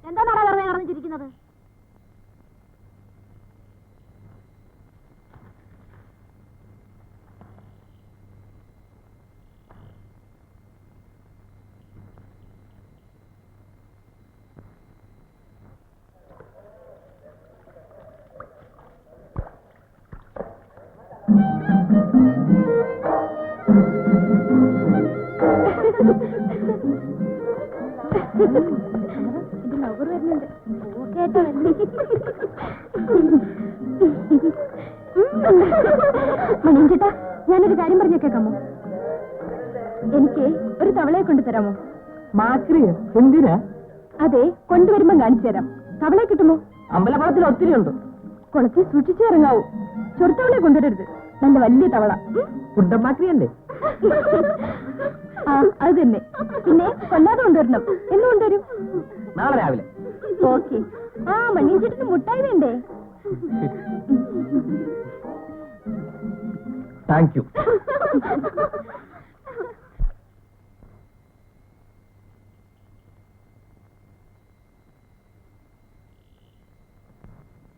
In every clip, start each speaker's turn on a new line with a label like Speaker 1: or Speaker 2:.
Speaker 1: എന്താണ് പറഞ്ഞിരിക്കുന്നത്? മണിയൻചേട്ടാ, ഞാനൊരു കാര്യം പറഞ്ഞേക്കാമോ? എനിക്ക് ഒരു തവളയെ കൊണ്ടുതരാമോ?
Speaker 2: മാക്രിയോ? എന്തിനാ?
Speaker 1: അതെ, കൊണ്ടുവരുമ്പം കാണിച്ചു തരാം. തവളയെ കിട്ടുമോ?
Speaker 2: അമ്പലക്കുളത്തിൽ ഒത്തിരി ഉണ്ട്.
Speaker 1: കുളത്തിൽ സൂക്ഷിച്ചു ഇറങ്ങാവൂ. ചൊറുത്തവളെ കൊണ്ടുവരരുത്. നല്ല വലിയ തവള.
Speaker 2: കുണ്ടമാക്രിയല്ലേ?
Speaker 1: ആ, അത് തന്നെ. പിന്നെ കൊല്ലാതെ കൊണ്ടുവരണം. എന്ന് കൊണ്ടുവരും?
Speaker 2: നാളെ രാവിലെ.
Speaker 1: ഓക്കെ. ആ, മണിയൻചേട്ടന് മുട്ടായി വേണ്ടേ?
Speaker 2: Thank you.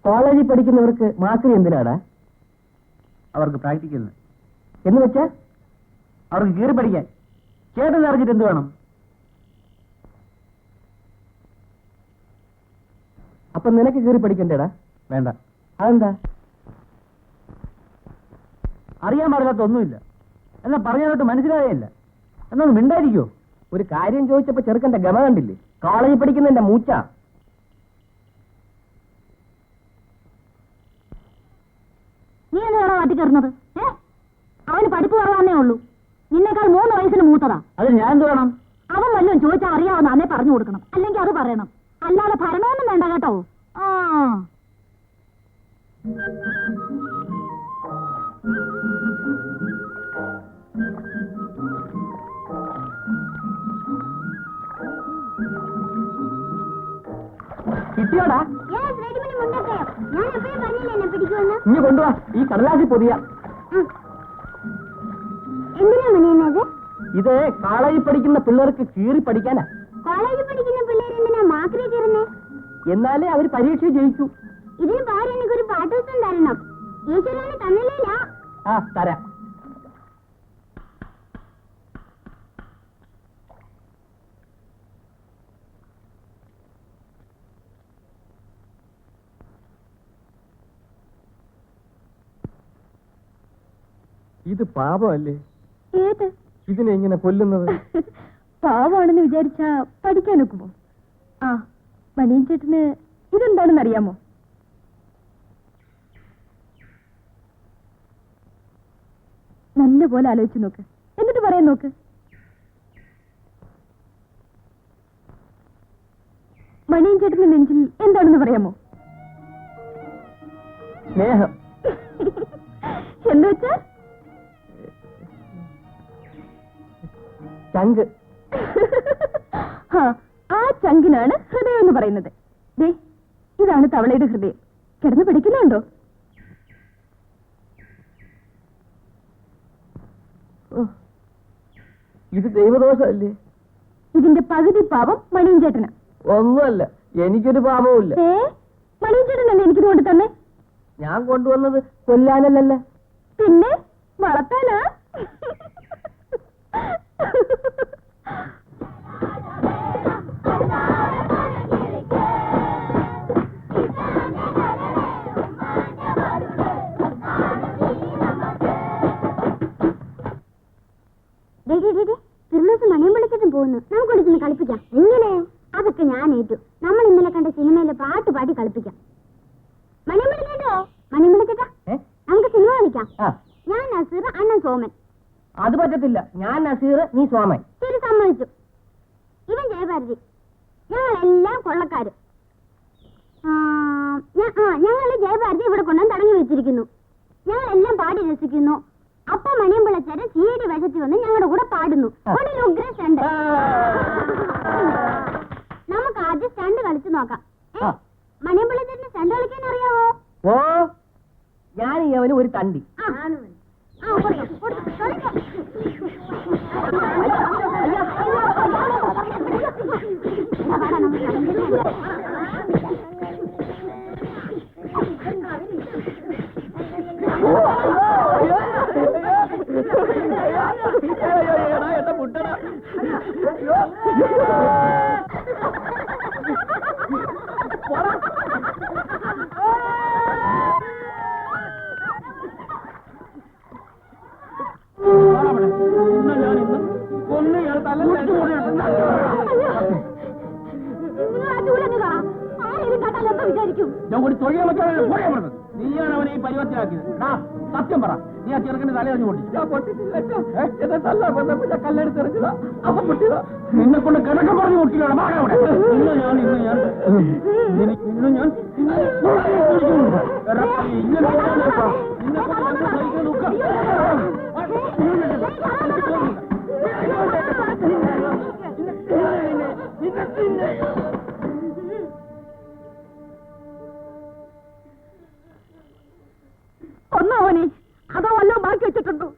Speaker 2: കോളേജിൽ പഠിക്കുന്നവർക്ക് മാക്രി എന്തിനാടാ?
Speaker 3: അവർക്ക് പ്രാക്ടിക്കലിന്.
Speaker 2: എന്ന് വെച്ചാ
Speaker 3: അവർക്ക് കീറി പഠിക്കാൻ. ചേട്ടൻ അറിഞ്ഞിട്ട് എന്ത് വേണം?
Speaker 2: അപ്പൊ നിനക്ക് കീറി പഠിക്കണ്ടേടാ?
Speaker 3: വേണ്ട.
Speaker 2: അതെന്താ?
Speaker 3: അറിയാൻ പാടില്ലാത്ത ഒന്നുമില്ല. എന്നാ പറഞ്ഞതിട്ട് മനസ്സിലാകേയില്ല. എന്നൊന്ന് മിണ്ടായിരിക്കോ?
Speaker 2: ഒരു കാര്യം ചോദിച്ചപ്പോ ചെറുക്കന്റെ ഗമ കണ്ടില്ലേ? കോളേജിൽ പഠിക്കുന്നതിന്റെ മൂച്ച.
Speaker 1: നീ എന്താണ് മാറ്റി കയറുന്നത്? അവന് പഠിപ്പ് കുറവാന്നേ ഉള്ളൂ. നിന്നേക്കാൾ 3 വയസ്സിന് മൂത്തതാ.
Speaker 3: അത് ഞാൻ എന്ത് വേണം?
Speaker 1: അവൻ വല്ലതും ചോദിച്ചാൽ അറിയാവുന്ന അന്നേ പറഞ്ഞു കൊടുക്കണം. അല്ലെങ്കിൽ അത് പറയണം. അല്ലാതെ ഭരണമൊന്നും വേണ്ട കേട്ടോ. ആ,
Speaker 2: കിട്ടിയോടാ?
Speaker 1: ഇനി
Speaker 2: കൊണ്ടുവാ. ഈ കടലാസിൽ പൊതിയ.
Speaker 1: എന്തിനാ മണിയുന്നത്?
Speaker 2: ഇത് കോളേജിൽ പഠിക്കുന്ന പിള്ളേർക്ക് കീറി പഠിക്കാനാ.
Speaker 1: കോളേജിൽ പഠിക്കുന്ന പിള്ളേർ എന്തിനാ മാക്രി കയറുന്നേ?
Speaker 2: എന്നാലേ അവര് പരീക്ഷ ജയിക്കൂ.
Speaker 1: ഇതിന് പകരം എനിക്കൊരു പാട്ട് ദിവസം തരണം. ഈശ്വരനെ തന്നില്ല.
Speaker 2: ആ, തരാം. ഇത് പാപമല്ലേ?
Speaker 1: ഏത്?
Speaker 2: ഇതിനെ ഇങ്ങനെ കൊല്ലുന്നത്.
Speaker 1: പാവമാണെന്ന് വിചാരിച്ചാ പഠിക്കാൻ ഒക്കുമോ? ആ, മണിയൻ ചേട്ടന് ഇതെന്താണെന്ന് അറിയാമോ? നല്ല പോലെ ആലോചിച്ച് നോക്ക്. എന്നിട്ട് പറയാൻ നോക്ക്. മണിയൻ ചേട്ടന്റെ നെഞ്ചിൽ എന്താണെന്ന് പറയാമോ?
Speaker 2: സ്നേഹം.
Speaker 1: എന്ന് വെച്ചാ
Speaker 2: ചങ്ക്.
Speaker 1: ആ ചങ്കിനാണ് ഹൃദയം എന്ന് പറയുന്നത്. ദേ, ഇതാണ് തവളയുടെ ഹൃദയം. കിടന്ന് പിടിക്കുന്നുണ്ടോ?
Speaker 2: ഇത് ദൈവദോഷമല്ലേ?
Speaker 1: ഇതിന്റെ പകുതി പാപം മണിയൻ ചേട്ടനാ.
Speaker 2: ഒന്നുമല്ല, എനിക്കൊരു പാപവുമില്ല.
Speaker 1: മണിയൻ ചേട്ടനല്ലേ എനിക്കിത് കൊണ്ട് തന്നെ?
Speaker 2: ഞാൻ കൊണ്ടുവന്നത് കൊല്ലാനല്ലല്ല,
Speaker 1: പിന്നെ വളർത്താനാ. തിരുനൂസ് മണിയും വിളിച്ചിട്ടും പോകുന്നു. നമുക്ക് വിളിച്ചൊന്ന് കളിപ്പിക്കാം. എങ്ങനെ? അതൊക്കെ ഞാൻ ഏറ്റു. നമ്മൾ ഇന്നലെ കണ്ട സിനിമയിലെ പാട്ട് പാടി കളിപ്പിക്കാം. മണിയും വിളിക്കട്ടോ? മണിയും വിളിക്കട്ടാ? നമുക്ക് സിനിമ കളിക്കാം. ഞാൻ നസീർ, അണ്ണൻ സോമൻ.
Speaker 2: അത് പറ്റത്തില്ല. ഞാൻ നസീർ, നീ സോമൻ.
Speaker 1: ശരി, സമ്മതിച്ചു. ഇവൻ ജയഭാരതി. ഞങ്ങളെല്ലാം കൊള്ളക്കാര്. ഞങ്ങൾ ജയഭാരതി ഇവിടെ കൊണ്ടുവന്ന് തടങ്ങി വെച്ചിരിക്കുന്നു. ഞങ്ങൾ എല്ലാം പാടി രസിക്കുന്നു. അപ്പൊ മണിയമ്പിളച്ചേരൻ CD വേഷത്തിൽ വന്ന് ഞങ്ങളുടെ കൂടെ പാടുന്നു. ഒരു ഉഗ്ര സ്റ്റണ്ട്. നമുക്ക് ആദ്യം സ്റ്റണ്ട് കളിച്ചു നോക്കാം. മണിയമ്പിളച്ചേരന് സ്റ്റണ്ട് കളിക്കാൻ അറിയാവോ?
Speaker 2: ഓ, ഞാൻ അവന് ഒരു തണ്ടി.
Speaker 3: ഞാൻ ഒരു തൊഴിൽ വെക്കാൻ നീയാണ് അവനെ ഈ പരിവത്തിലാക്കിയത്. സത്യം പറ, നീ ആ ചെറുക്കന്റെ തലയറിഞ്ഞു കല്ലെടുത്തെറിച്ചതാ. അപ്പൊ പൊട്ടിയതാ. നിന്നെ കൊണ്ട് കിടക്കം പറഞ്ഞു പൊട്ടിയാണ്.
Speaker 1: ഒന്നോനെ അതോ വല്ലോ ബാക്കി വെച്ചിട്ടുണ്ടോ?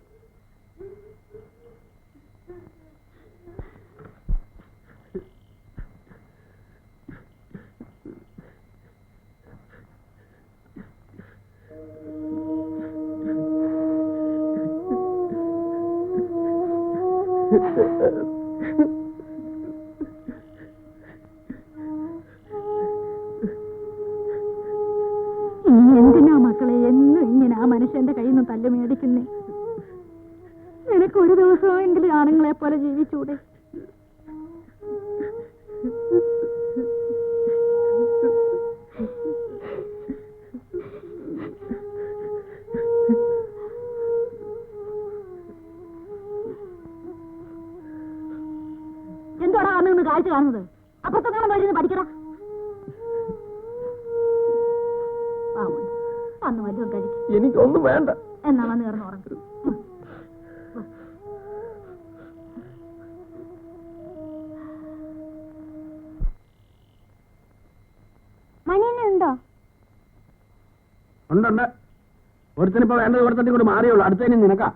Speaker 1: എന്തിനാ മക്കളെ എന്നും ഇങ്ങനെ ആ മനുഷ്യന്റെ കയ്യിൽ നിന്ന് തല്ല് മേടിക്കുന്നേ? നിനക്ക് ഒരു ദിവസമെങ്കിലും ആണുങ്ങളെ പോലെ ജീവിച്ചൂടെ? എന്തോടാ വന്ന് കാഴ്ച കാണുന്നത്? അപ്പുറത്തൊക്കെ വഴിന്ന് പഠിക്കടാ. വന്ന് വല്ലതും കഴിക്കും.
Speaker 2: എനിക്കൊന്നും വേണ്ട.
Speaker 1: എന്നാ വന്ന് കിടന്ന് ഉറങ്ങും. മണിയുണ്ടോ?
Speaker 3: ഉണ്ട്. ഒരുത്തനിപ്പോ വേണ്ടത് ഒരുത്തന്നെ കൂടെ മാറിയുള്ളൂ. അടുത്തതിന് നിനക്കാ.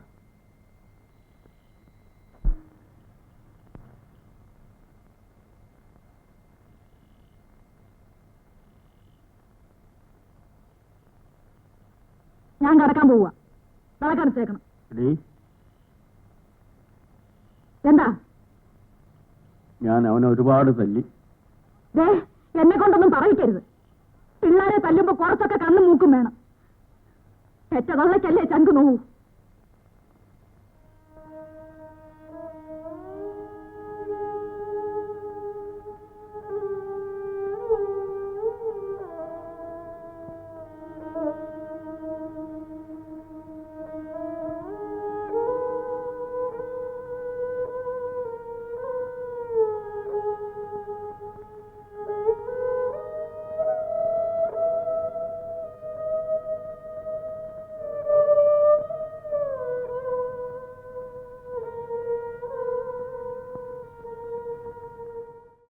Speaker 1: ഞാൻ കിടക്കാൻ പോവാ. വിളക്കടച്ചേക്കണം. എന്താ?
Speaker 3: ഞാൻ അവനെ ഒരുപാട് തല്ലി.
Speaker 1: എന്നെ കൊണ്ടൊന്നും പറയിക്കരുത്. പിള്ളേരെ തല്ലുമ്പോ കുറച്ചൊക്കെ കണ്ണും മൂക്കും വേണം. പെറ്റ തള്ളക്കല്ലേ ചങ്കു നോവൂ.